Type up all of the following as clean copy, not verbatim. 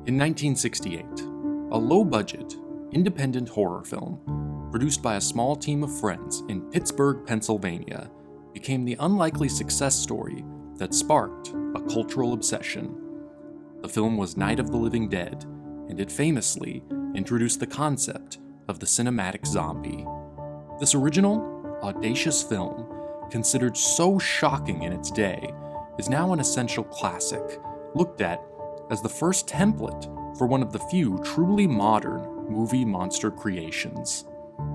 In 1968, a low-budget, independent horror film, produced by a small team of friends in Pittsburgh, Pennsylvania, became the unlikely success story that sparked a cultural obsession. The film was Night of the Living Dead, and it famously introduced the concept of the cinematic zombie. This original, audacious film, considered so shocking in its day, is now an essential classic, looked at as the first template for one of the few truly modern movie monster creations.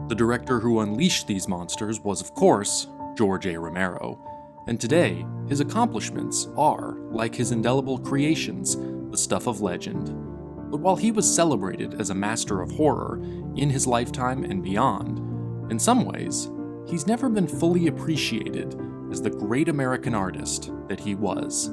The director who unleashed these monsters was, of course, George A. Romero, and today his accomplishments are, like his indelible creations, the stuff of legend. But while he was celebrated as a master of horror in his lifetime and beyond, in some ways, he's never been fully appreciated as the great American artist that he was.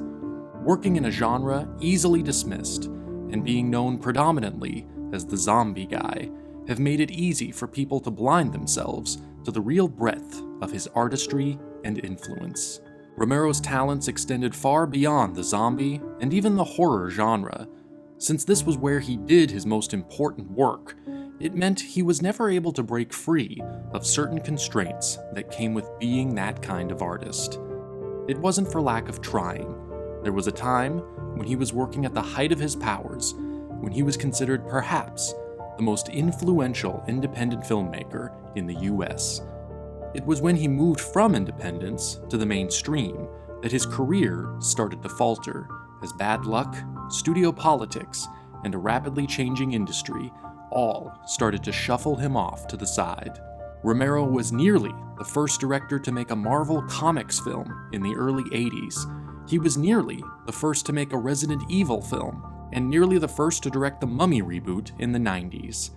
Working in a genre easily dismissed and being known predominantly as the zombie guy have made it easy for people to blind themselves to the real breadth of his artistry and influence. Romero's talents extended far beyond the zombie and even the horror genre. Since this was where he did his most important work, it meant he was never able to break free of certain constraints that came with being that kind of artist. It wasn't for lack of trying. There was a time when he was working at the height of his powers, when he was considered perhaps the most influential independent filmmaker in the US. It was when he moved from independence to the mainstream that his career started to falter, as bad luck, studio politics, and a rapidly changing industry all started to shuffle him off to the side. Romero was nearly the first director to make a Marvel Comics film in the early 80s. He was nearly the first to make a Resident Evil film, and nearly the first to direct the Mummy reboot in the 90s.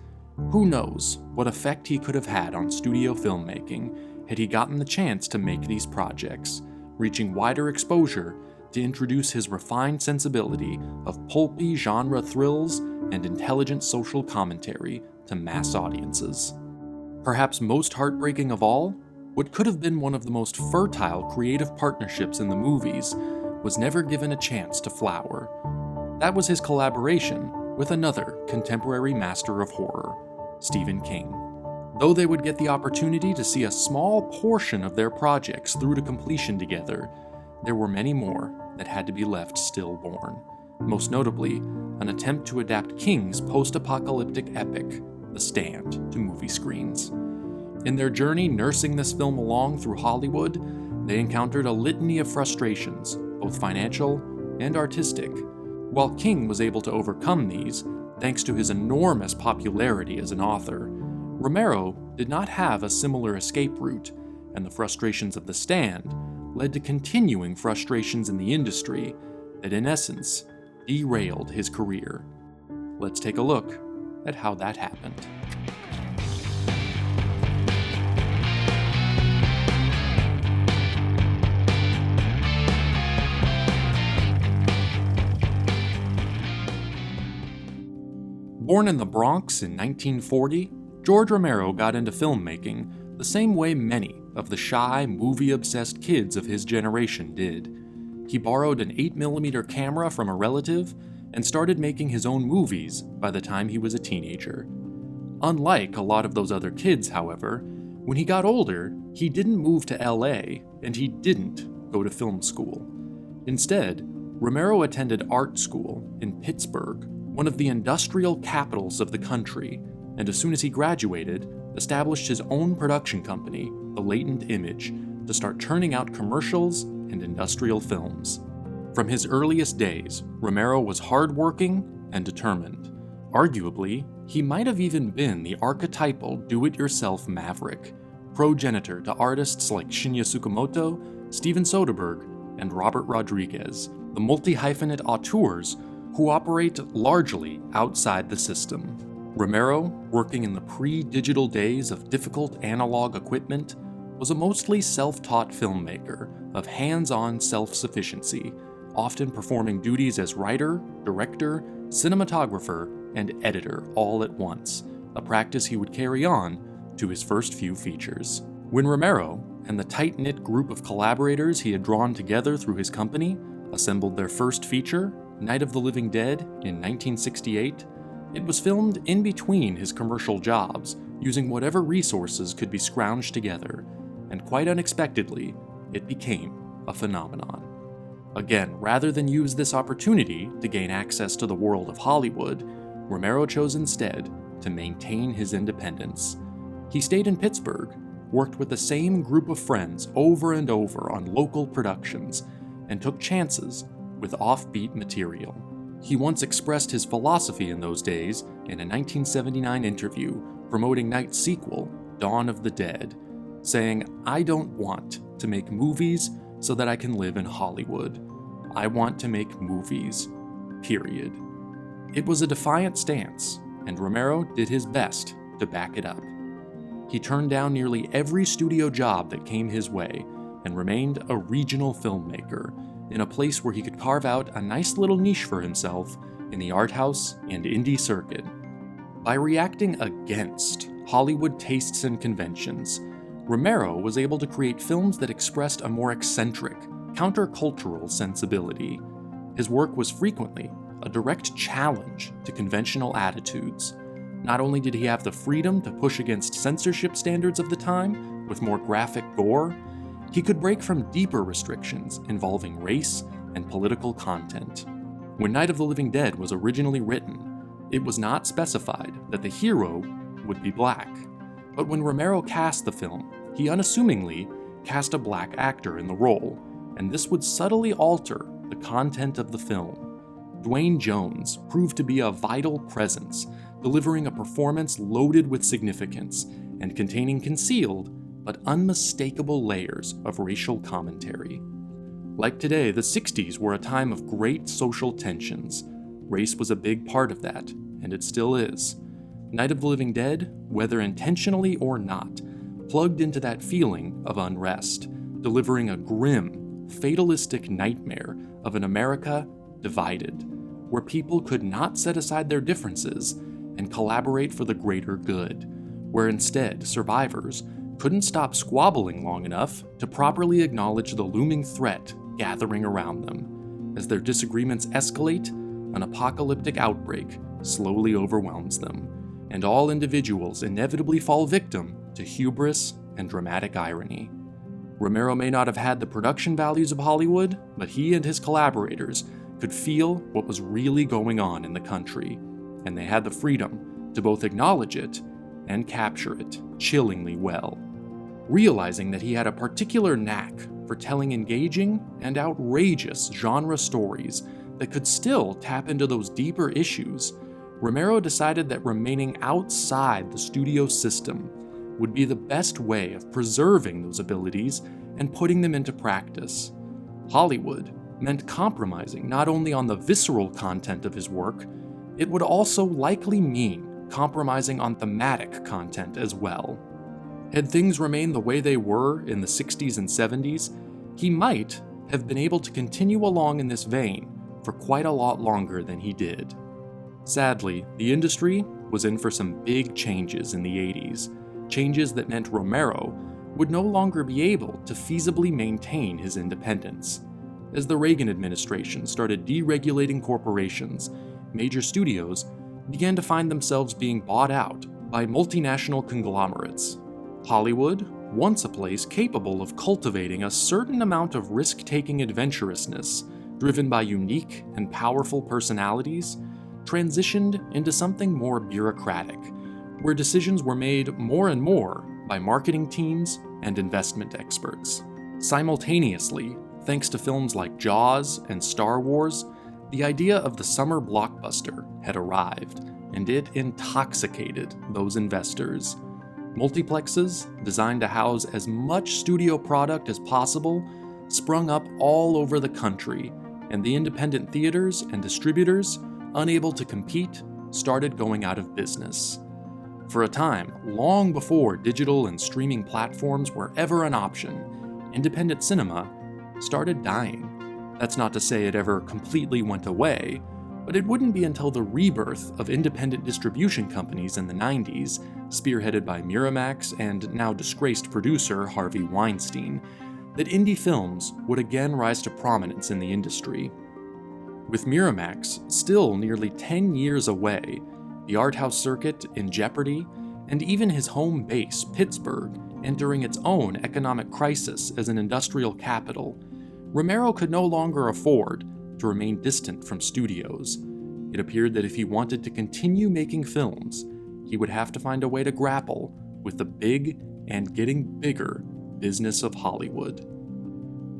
Who knows what effect he could have had on studio filmmaking had he gotten the chance to make these projects, reaching wider exposure to introduce his refined sensibility of pulpy genre thrills and intelligent social commentary to mass audiences. Perhaps most heartbreaking of all, what could have been one of the most fertile creative partnerships in the movies was never given a chance to flower. That was his collaboration with another contemporary master of horror, Stephen King. Though they would get the opportunity to see a small portion of their projects through to completion together, there were many more that had to be left stillborn. Most notably, an attempt to adapt King's post-apocalyptic epic, The Stand, to movie screens. In their journey nursing this film along through Hollywood, they encountered a litany of frustrations, both financial and artistic. While King was able to overcome these, thanks to his enormous popularity as an author, Romero did not have a similar escape route, and the frustrations of The Stand led to continuing frustrations in the industry that, in essence, derailed his career. Let's take a look at how that happened. Born in the Bronx in 1940, George Romero got into filmmaking the same way many of the shy, movie-obsessed kids of his generation did. He borrowed an 8mm camera from a relative and started making his own movies by the time he was a teenager. Unlike a lot of those other kids, however, when he got older, he didn't move to LA and he didn't go to film school. Instead, Romero attended art school in Pittsburgh, one of the industrial capitals of the country, and as soon as he graduated, established his own production company, The Latent Image, to start turning out commercials and industrial films. From his earliest days, Romero was hardworking and determined. Arguably, he might have even been the archetypal do-it-yourself maverick, progenitor to artists like Shinya Tsukamoto, Steven Soderbergh, and Robert Rodriguez, the multi-hyphenate auteurs who operate largely outside the system. Romero, working in the pre-digital days of difficult analog equipment, was a mostly self-taught filmmaker of hands-on self-sufficiency, often performing duties as writer, director, cinematographer, and editor all at once, a practice he would carry on to his first few features. When Romero and the tight-knit group of collaborators he had drawn together through his company assembled their first feature, Night of the Living Dead in 1968, it was filmed in between his commercial jobs, using whatever resources could be scrounged together, and quite unexpectedly, it became a phenomenon. Again, rather than use this opportunity to gain access to the world of Hollywood, Romero chose instead to maintain his independence. He stayed in Pittsburgh, worked with the same group of friends over and over on local productions, and took chances with offbeat material. He once expressed his philosophy in those days in a 1979 interview promoting Knight's sequel, Dawn of the Dead, saying, "I don't want to make movies so that I can live in Hollywood. I want to make movies, period." It was a defiant stance, and Romero did his best to back it up. He turned down nearly every studio job that came his way and remained a regional filmmaker in a place where he could carve out a nice little niche for himself in the art house and indie circuit. By reacting against Hollywood tastes and conventions, Romero was able to create films that expressed a more eccentric, countercultural sensibility. His work was frequently a direct challenge to conventional attitudes. Not only did he have the freedom to push against censorship standards of the time with more graphic gore, he could break from deeper restrictions involving race and political content. When Night of the Living Dead was originally written, it was not specified that the hero would be black. But when Romero cast the film, he unassumingly cast a black actor in the role, and this would subtly alter the content of the film. Dwayne Jones proved to be a vital presence, delivering a performance loaded with significance and containing concealed but unmistakable layers of racial commentary. Like today, the 60s were a time of great social tensions. Race was a big part of that, and it still is. Night of the Living Dead, whether intentionally or not, plugged into that feeling of unrest, delivering a grim, fatalistic nightmare of an America divided, where people could not set aside their differences and collaborate for the greater good, where instead survivors couldn't stop squabbling long enough to properly acknowledge the looming threat gathering around them. As their disagreements escalate, an apocalyptic outbreak slowly overwhelms them, and all individuals inevitably fall victim to hubris and dramatic irony. Romero may not have had the production values of Hollywood, but he and his collaborators could feel what was really going on in the country, and they had the freedom to both acknowledge it and capture it chillingly well. Realizing that he had a particular knack for telling engaging and outrageous genre stories that could still tap into those deeper issues, Romero decided that remaining outside the studio system would be the best way of preserving those abilities and putting them into practice. Hollywood meant compromising not only on the visceral content of his work, it would also likely mean compromising on thematic content as well. Had things remained the way they were in the 60s and 70s, he might have been able to continue along in this vein for quite a lot longer than he did. Sadly, the industry was in for some big changes in the 80s, changes that meant Romero would no longer be able to feasibly maintain his independence. As the Reagan administration started deregulating corporations, major studios began to find themselves being bought out by multinational conglomerates. Hollywood, once a place capable of cultivating a certain amount of risk-taking adventurousness driven by unique and powerful personalities, transitioned into something more bureaucratic, where decisions were made more and more by marketing teams and investment experts. Simultaneously, thanks to films like Jaws and Star Wars, the idea of the summer blockbuster had arrived, and it intoxicated those investors. Multiplexes, designed to house as much studio product as possible, sprung up all over the country, and the independent theaters and distributors, unable to compete, started going out of business. For a time, long before digital and streaming platforms were ever an option, independent cinema started dying. That's not to say it ever completely went away, but it wouldn't be until the rebirth of independent distribution companies in the 90s, spearheaded by Miramax and now disgraced producer Harvey Weinstein, that indie films would again rise to prominence in the industry. With Miramax still nearly 10 years away, the art house circuit in jeopardy, and even his home base, Pittsburgh, entering its own economic crisis as an industrial capital, Romero could no longer afford to remain distant from studios. It appeared that if he wanted to continue making films, he would have to find a way to grapple with the big and getting bigger business of Hollywood.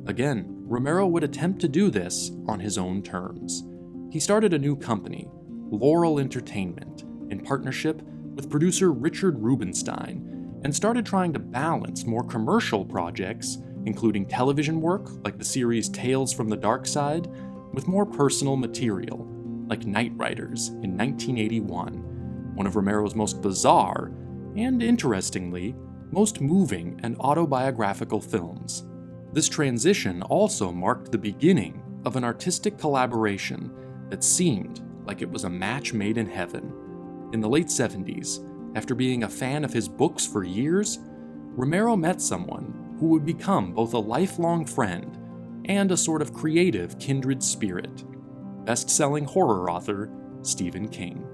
Again, Romero would attempt to do this on his own terms. He started a new company, Laurel Entertainment, in partnership with producer Richard Rubinstein, and started trying to balance more commercial projects, including television work like the series Tales from the Dark Side, with more personal material, like Knightriders in 1981, one of Romero's most bizarre, and interestingly, most moving and autobiographical films. This transition also marked the beginning of an artistic collaboration that seemed like it was a match made in heaven. In the late 70s, after being a fan of his books for years, Romero met someone who would become both a lifelong friend and a sort of creative kindred spirit, best-selling horror author Stephen King.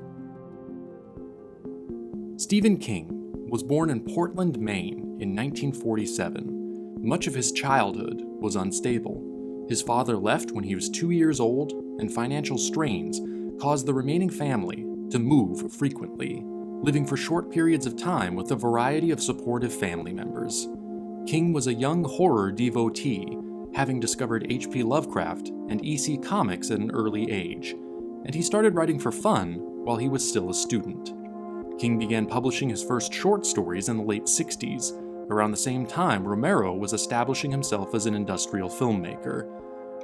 Stephen King was born in Portland, Maine in 1947. Much of his childhood was unstable. His father left when he was 2 years old, and financial strains caused the remaining family to move frequently, living for short periods of time with a variety of supportive family members. King was a young horror devotee, having discovered H.P. Lovecraft and EC Comics at an early age, and he started writing for fun while he was still a student. King began publishing his first short stories in the late 60s, around the same time Romero was establishing himself as an industrial filmmaker.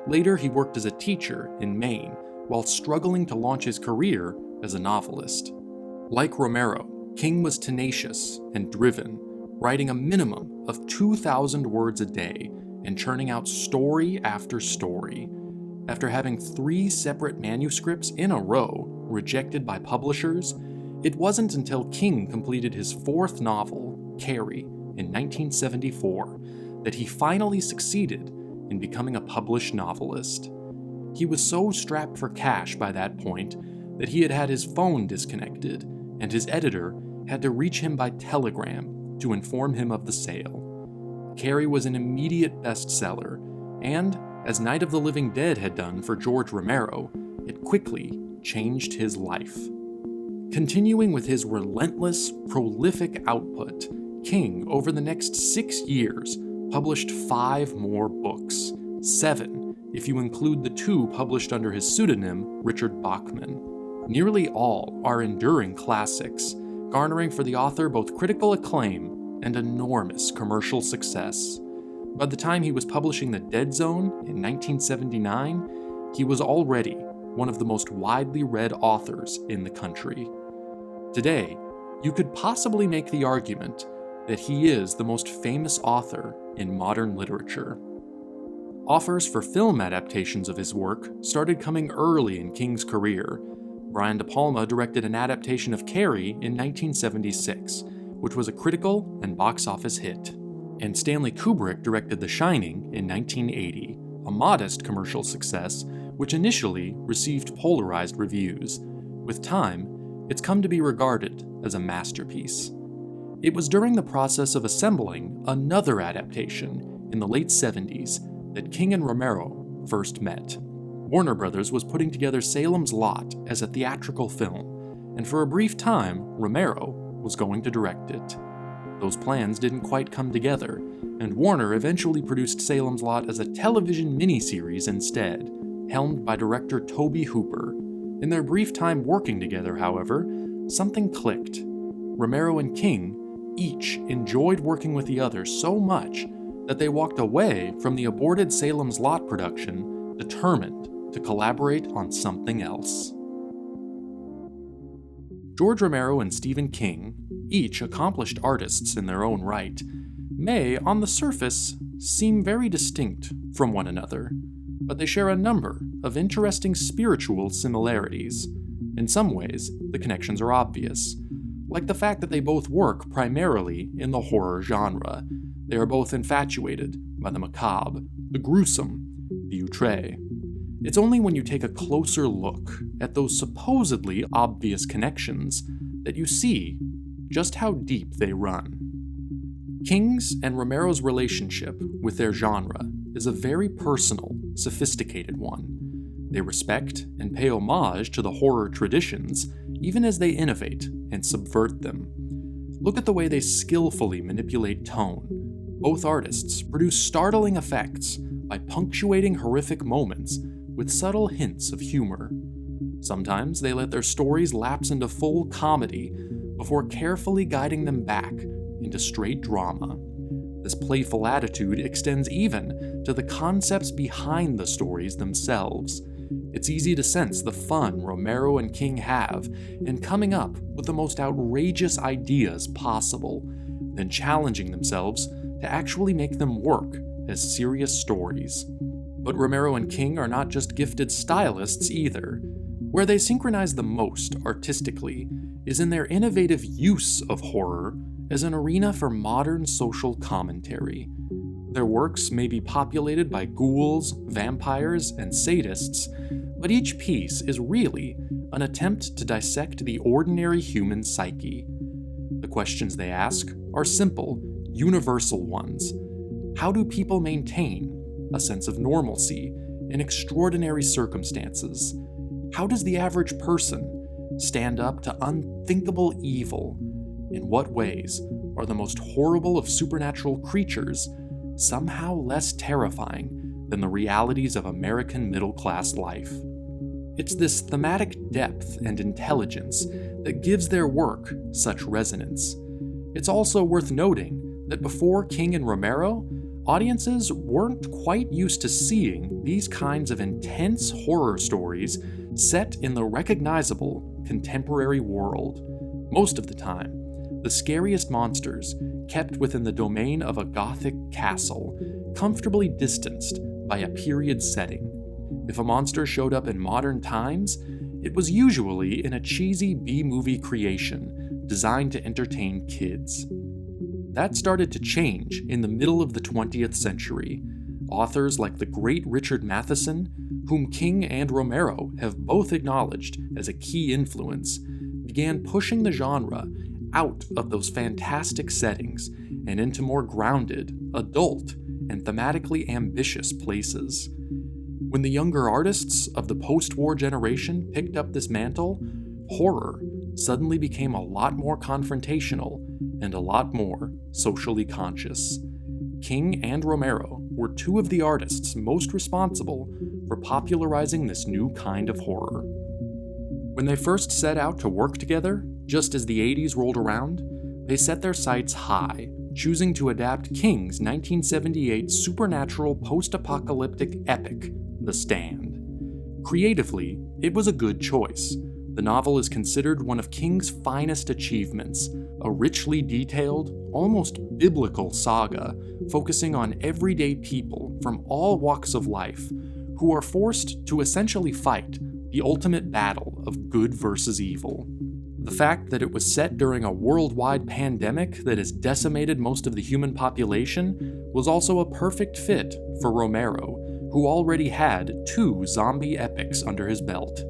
Later, he worked as a teacher in Maine, while struggling to launch his career as a novelist. Like Romero, King was tenacious and driven, writing a minimum of 2,000 words a day and churning out story after story. After having 3 separate manuscripts in a row rejected by publishers, it wasn't until King completed his 4th novel, Carrie, in 1974, that he finally succeeded in becoming a published novelist. He was so strapped for cash by that point that he had had his phone disconnected, and his editor had to reach him by telegram to inform him of the sale. Carrie was an immediate bestseller, and, as Night of the Living Dead had done for George Romero, it quickly changed his life. Continuing with his relentless, prolific output, King, over the next 6 years, published 5 more books, 7 if you include the 2 published under his pseudonym Richard Bachman. Nearly all are enduring classics, garnering for the author both critical acclaim and enormous commercial success. By the time he was publishing The Dead Zone in 1979, he was already one of the most widely read authors in the country. Today, you could possibly make the argument that he is the most famous author in modern literature. Offers for film adaptations of his work started coming early in King's career. Brian De Palma directed an adaptation of Carrie in 1976, which was a critical and box office hit. And Stanley Kubrick directed The Shining in 1980, a modest commercial success which initially received polarized reviews. With time, it's come to be regarded as a masterpiece. It was during the process of assembling another adaptation in the late 70s that King and Romero first met. Warner Brothers was putting together Salem's Lot as a theatrical film, and for a brief time, Romero was going to direct it. Those plans didn't quite come together, and Warner eventually produced Salem's Lot as a television miniseries instead, helmed by director Tobe Hooper. In their brief time working together, however, something clicked. Romero and King each enjoyed working with the other so much that they walked away from the aborted Salem's Lot production, determined to collaborate on something else. George Romero and Stephen King, each accomplished artists in their own right, may, on the surface, seem very distinct from one another, but they share a number of interesting spiritual similarities. In some ways, the connections are obvious, like the fact that they both work primarily in the horror genre. They are both infatuated by the macabre, the gruesome, the outre. It's only when you take a closer look at those supposedly obvious connections that you see just how deep they run. King's and Romero's relationship with their genre is a very personal, sophisticated one. They respect and pay homage to the horror traditions, even as they innovate and subvert them. Look at the way they skillfully manipulate tone. Both artists produce startling effects by punctuating horrific moments with subtle hints of humor. Sometimes they let their stories lapse into full comedy before carefully guiding them back into straight drama. This playful attitude extends even to the concepts behind the stories themselves. It's easy to sense the fun Romero and King have in coming up with the most outrageous ideas possible, then challenging themselves to actually make them work as serious stories. But Romero and King are not just gifted stylists either. Where they synchronize the most artistically is in their innovative use of horror as an arena for modern social commentary. Their works may be populated by ghouls, vampires, and sadists, but each piece is really an attempt to dissect the ordinary human psyche. The questions they ask are simple, universal ones. How do people maintain a sense of normalcy in extraordinary circumstances? How does the average person stand up to unthinkable evil? In what ways are the most horrible of supernatural creatures somehow less terrifying than the realities of American middle-class life? It's this thematic depth and intelligence that gives their work such resonance. It's also worth noting that before King and Romero, audiences weren't quite used to seeing these kinds of intense horror stories set in the recognizable contemporary world. Most of the time, the scariest monsters kept within the domain of a Gothic castle, comfortably distanced by a period setting. If a monster showed up in modern times, it was usually in a cheesy B-movie creation designed to entertain kids. That started to change in the middle of the 20th century. Authors like the great Richard Matheson, whom King and Romero have both acknowledged as a key influence, began pushing the genre out of those fantastic settings and into more grounded, adult, and thematically ambitious places. When the younger artists of the post-war generation picked up this mantle, horror suddenly became a lot more confrontational and a lot more socially conscious. King and Romero were two of the artists most responsible for popularizing this new kind of horror. When they first set out to work together, just as the 80s rolled around, they set their sights high, choosing to adapt King's 1978 supernatural post-apocalyptic epic, The Stand. Creatively, it was a good choice. The novel is considered one of King's finest achievements, a richly detailed, almost biblical saga focusing on everyday people from all walks of life who are forced to essentially fight the ultimate battle of good versus evil. The fact that it was set during a worldwide pandemic that has decimated most of the human population was also a perfect fit for Romero, who already had 2 zombie epics under his belt.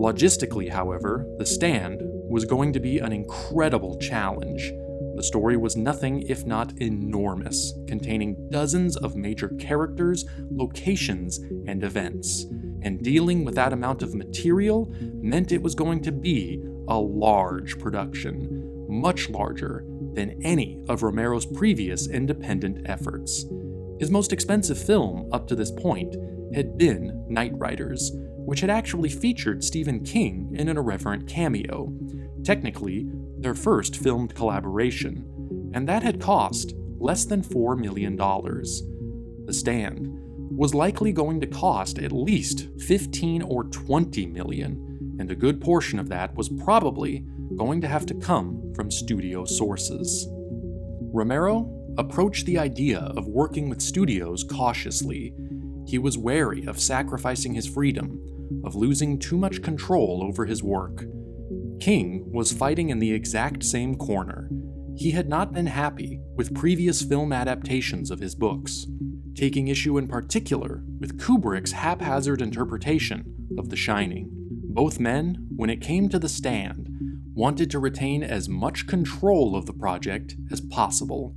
Logistically, however, The Stand was going to be an incredible challenge. The story was nothing if not enormous, containing dozens of major characters, locations, and events. And dealing with that amount of material meant it was going to be a large production, much larger than any of Romero's previous independent efforts. His most expensive film up to this point had been Knightriders, which had actually featured Stephen King in an irreverent cameo, technically their first filmed collaboration, and that had cost less than $4 million. The Stand was likely going to cost at least $15 or $20 million, and a good portion of that was probably going to have to come from studio sources. Romero approached the idea of working with studios cautiously. He was wary of sacrificing his freedom, of losing too much control over his work. King was fighting in the exact same corner. He had not been happy with previous film adaptations of his books. taking issue in particular with Kubrick's haphazard interpretation of The Shining. Both men, when it came to The Stand, wanted to retain as much control of the project as possible.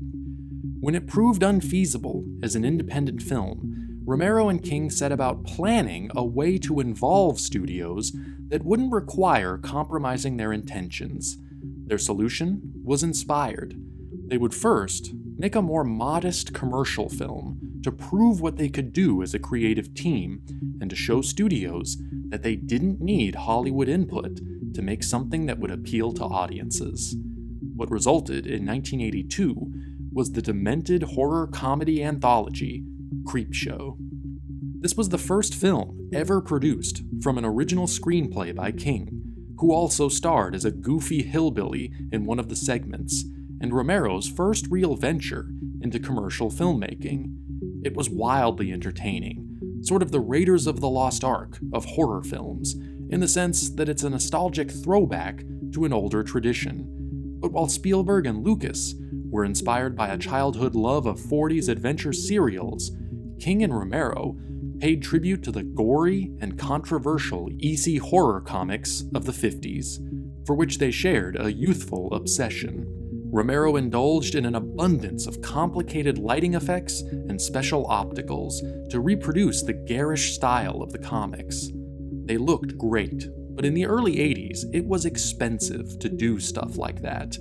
When it proved unfeasible as an independent film, Romero and King set about planning a way to involve studios that wouldn't require compromising their intentions. Their solution was Inspired. They would first make a more modest commercial film to prove what they could do as a creative team and to show studios that they didn't need Hollywood input to make something that would appeal to audiences. What resulted in 1982 was the demented horror comedy anthology, Creepshow. This was the first film ever produced from an original screenplay by King, who also starred as a goofy hillbilly in one of the segments, and Romero's first real venture into commercial filmmaking. It was wildly entertaining, sort of the Raiders of the Lost Ark of horror films, in the sense that it's a nostalgic throwback to an older tradition. But while Spielberg and Lucas were inspired by a childhood love of 40s adventure serials, King and Romero paid tribute to the gory and controversial EC horror comics of the 50s, for which they shared a youthful obsession. Romero indulged in an abundance of complicated lighting effects and special opticals to reproduce the garish style of the comics. They looked great, but in the early 80s, it was expensive to do stuff like that.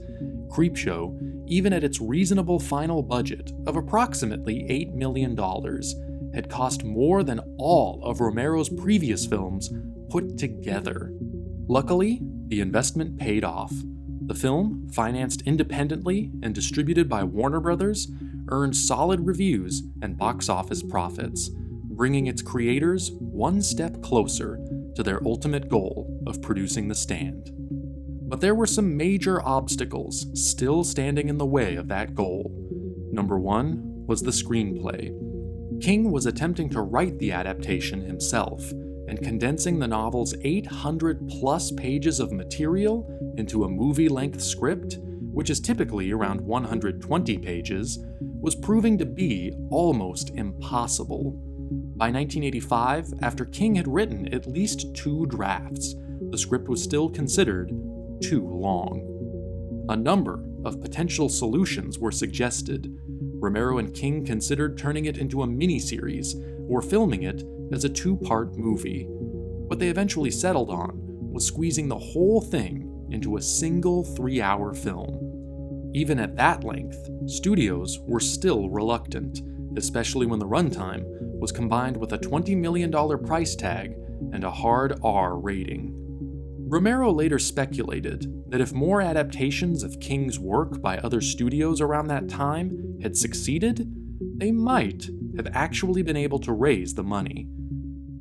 Creepshow, even at its reasonable final budget of approximately $8 million, had cost more than all of Romero's previous films put together. Luckily, the investment paid off. The film, financed independently and distributed by Warner Brothers, earned solid reviews and box office profits, bringing its creators one step closer to their ultimate goal of producing The Stand. But there were some major obstacles still standing in the way of that goal. Number one was the screenplay. King was attempting to write the adaptation himself, and condensing the novel's 800-plus pages of material into a movie-length script, which is typically around 120 pages, was proving to be almost impossible. By 1985, after King had written at least 2 drafts, the script was still considered too long. A number of potential solutions were suggested. Romero and King considered turning it into a miniseries or filming it as a 2-part movie. What they eventually settled on was squeezing the whole thing into a single 3-hour film. Even at that length, studios were still reluctant, especially when the runtime was combined with a $20 million price tag and a hard R rating. Romero later speculated that if more adaptations of King's work by other studios around that time had succeeded, they might have actually been able to raise the money.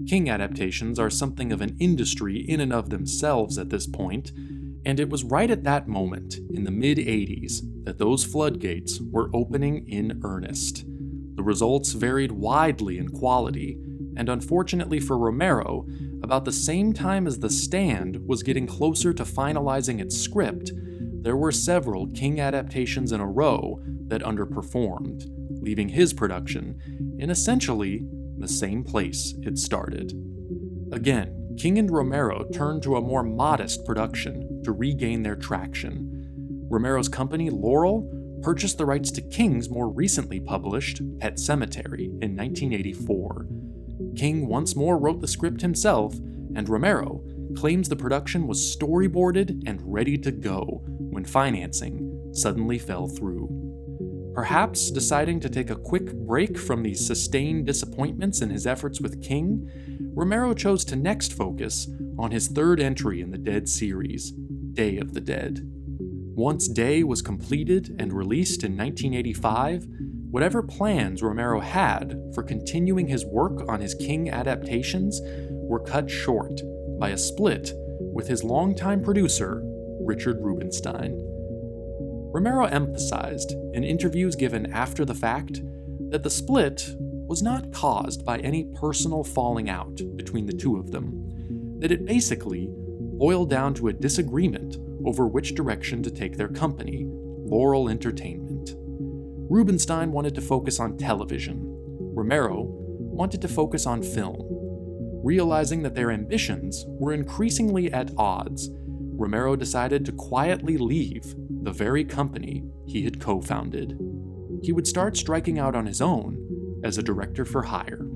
King adaptations are something of an industry in and of themselves at this point, and it was right at that moment, in the mid-80s, that those floodgates were opening in earnest. The results varied widely in quality, and unfortunately for Romero, about the same time as The Stand was getting closer to finalizing its script, there were several King adaptations in a row that underperformed, leaving his production in essentially the same place it started. Again, King and Romero turned to a more modest production to regain their traction. Romero's company, Laurel, purchased the rights to King's more recently published Pet Sematary in 1984. King once more wrote the script himself, and Romero claims the production was storyboarded and ready to go when financing suddenly fell through. Perhaps deciding to take a quick break from the sustained disappointments in his efforts with King, Romero chose to next focus on his third entry in the Dead series, Day of the Dead. Once Day was completed and released in 1985, whatever plans Romero had for continuing his work on his King adaptations were cut short by a split with his longtime producer, Richard Rubinstein. Romero emphasized in interviews given after the fact that the split was not caused by any personal falling out between the two of them, that it basically boiled down to a disagreement over which direction to take their company, Laurel Entertainment. Rubinstein wanted to focus on television. Romero wanted to focus on film. Realizing that their ambitions were increasingly at odds, Romero decided to quietly leave the very company he had co-founded. He would start striking out on his own as a director for hire.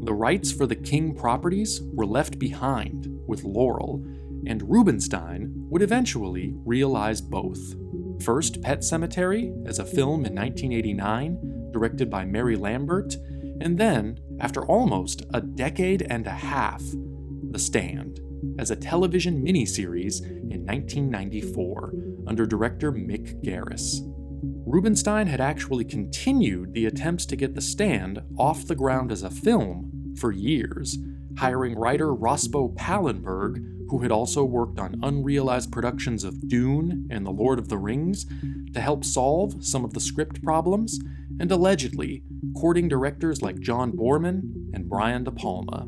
The rights for the King properties were left behind with Laurel, and Rubinstein would eventually realize both. First Pet Sematary as a film in 1989, directed by Mary Lambert, and then, after almost a decade and a half, The Stand, as a television miniseries in 1994 under director Mick Garris. Rubinstein had actually continued the attempts to get The Stand off the ground as a film for years, hiring writer Rospo Pallenberg, who had also worked on unrealized productions of Dune and The Lord of the Rings, to help solve some of the script problems, and allegedly courting directors like John Boorman and Brian De Palma.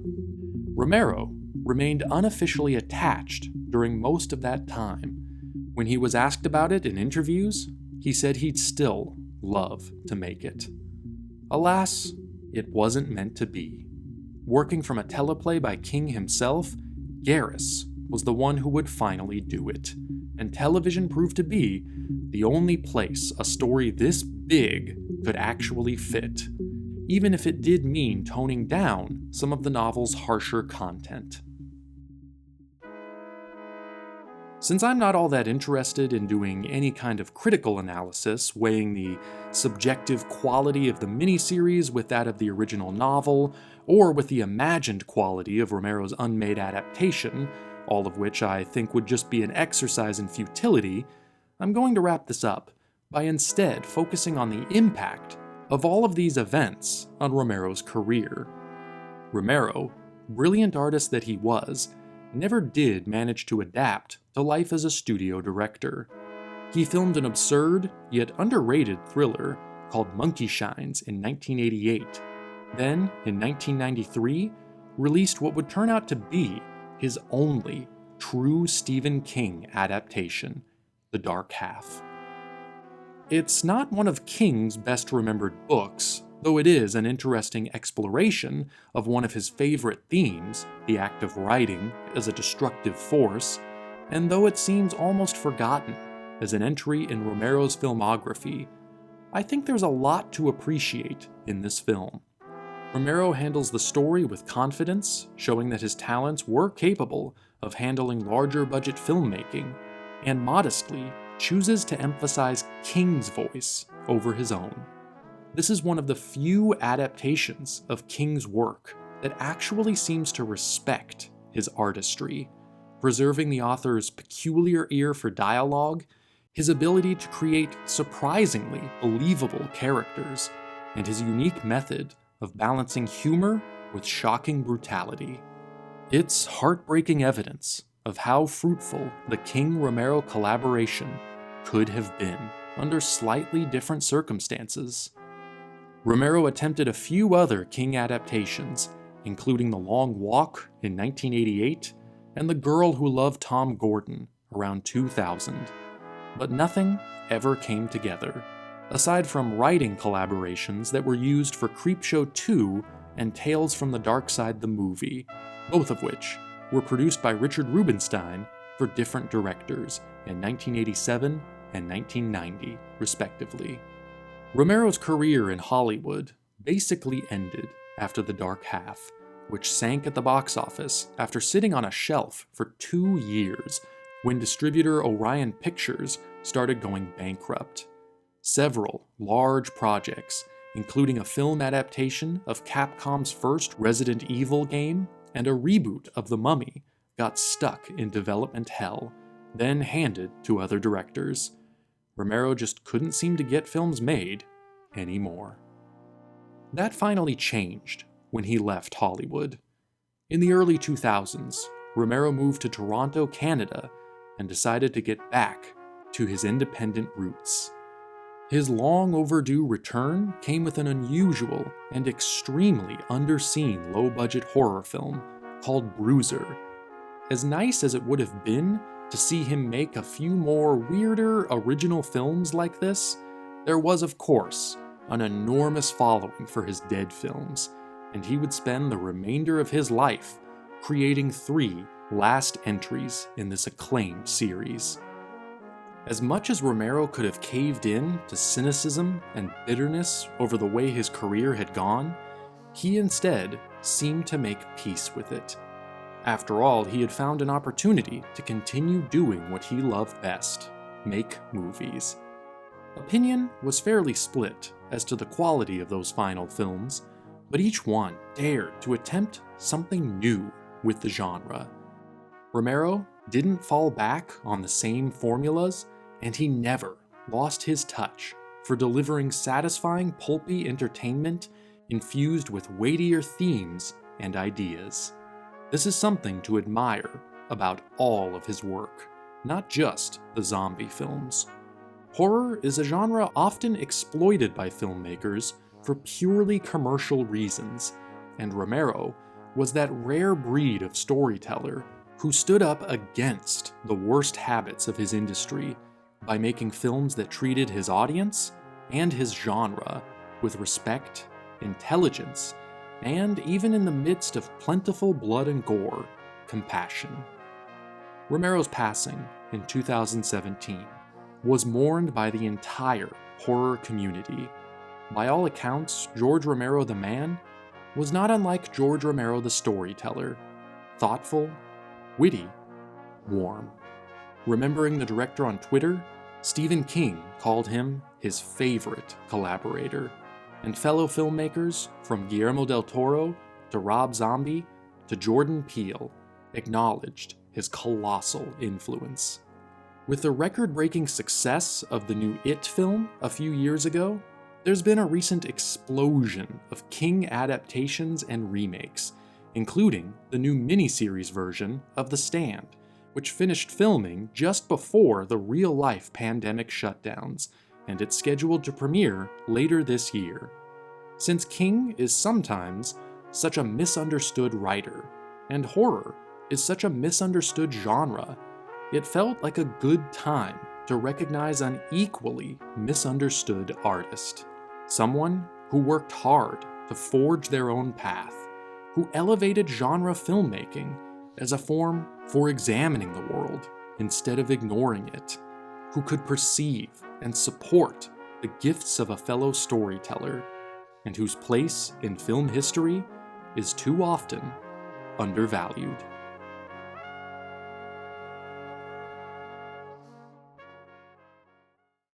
Romero remained unofficially attached during most of that time. When he was asked about it in interviews, he said he'd still love to make it. Alas, it wasn't meant to be. Working from a teleplay by King himself, Garris was the one who would finally do it, and television proved to be the only place a story this big could actually fit, even if it did mean toning down some of the novel's harsher content. Since I'm not all that interested in doing any kind of critical analysis, weighing the subjective quality of the miniseries with that of the original novel, or with the imagined quality of Romero's Unmade adaptation, all of which I think would just be an exercise in futility, I'm going to wrap this up by instead focusing on the impact of all of these events on Romero's career. Romero, brilliant artist that he was, never did manage to adapt to life as a studio director. He filmed an absurd, yet underrated thriller called Monkey Shines in 1988, then, in 1993, released what would turn out to be his only true Stephen King adaptation, The Dark Half. It's not one of King's best remembered books, though it is an interesting exploration of one of his favorite themes, the act of writing as a destructive force, and though it seems almost forgotten as an entry in Romero's filmography, I think there's a lot to appreciate in this film. Romero handles the story with confidence, showing that his talents were capable of handling larger budget filmmaking, and modestly chooses to emphasize King's voice over his own. This is one of the few adaptations of King's work that actually seems to respect his artistry, preserving the author's peculiar ear for dialogue, his ability to create surprisingly believable characters, and his unique method of balancing humor with shocking brutality. It's heartbreaking evidence of how fruitful the King-Romero collaboration could have been under slightly different circumstances. Romero attempted a few other King adaptations, including The Long Walk in 1988 and The Girl Who Loved Tom Gordon around 2000, but nothing ever came together, aside from writing collaborations that were used for Creepshow 2 and Tales from the Dark Side the movie, both of which were produced by Richard Rubinstein for different directors in 1987 and 1990, respectively. Romero's career in Hollywood basically ended after The Dark Half, which sank at the box office after sitting on a shelf for 2 years when distributor Orion Pictures started going bankrupt. Several large projects, including a film adaptation of Capcom's first Resident Evil game and a reboot of The Mummy, got stuck in development hell, then handed to other directors. Romero just couldn't seem to get films made anymore. That finally changed when he left Hollywood. In the early 2000s, Romero moved to Toronto, Canada, and decided to get back to his independent roots. His long overdue return came with an unusual and extremely underseen low-budget horror film called Bruiser. As nice as it would have been to see him make a few more weirder original films like this, there was, of course, an enormous following for his dead films, and he would spend the remainder of his life creating 3 last entries in this acclaimed series. As much as Romero could have caved in to cynicism and bitterness over the way his career had gone, he instead seemed to make peace with it. After all, he had found an opportunity to continue doing what he loved best: make movies. Opinion was fairly split as to the quality of those final films, but each one dared to attempt something new with the genre. Romero didn't fall back on the same formulas, and he never lost his touch for delivering satisfying pulpy entertainment infused with weightier themes and ideas. This is something to admire about all of his work, not just the zombie films. Horror is a genre often exploited by filmmakers for purely commercial reasons, and Romero was that rare breed of storyteller who stood up against the worst habits of his industry by making films that treated his audience and his genre with respect, intelligence, and, even in the midst of plentiful blood and gore, compassion. Romero's passing in 2017 was mourned by the entire horror community. By all accounts, George Romero the man was not unlike George Romero the storyteller: thoughtful, witty, warm. Remembering the director on Twitter, Stephen King called him his favorite collaborator, and fellow filmmakers from Guillermo del Toro to Rob Zombie to Jordan Peele acknowledged his colossal influence. With the record-breaking success of the new It film a few years ago, there's been a recent explosion of King adaptations and remakes, including the new miniseries version of The Stand, which finished filming just before the real-life pandemic shutdowns, and it's scheduled to premiere later this year. Since King is sometimes such a misunderstood writer, and horror is such a misunderstood genre, it felt like a good time to recognize an equally misunderstood artist. Someone who worked hard to forge their own path, who elevated genre filmmaking as a form for examining the world instead of ignoring it, who could perceive and support the gifts of a fellow storyteller, and whose place in film history is too often undervalued.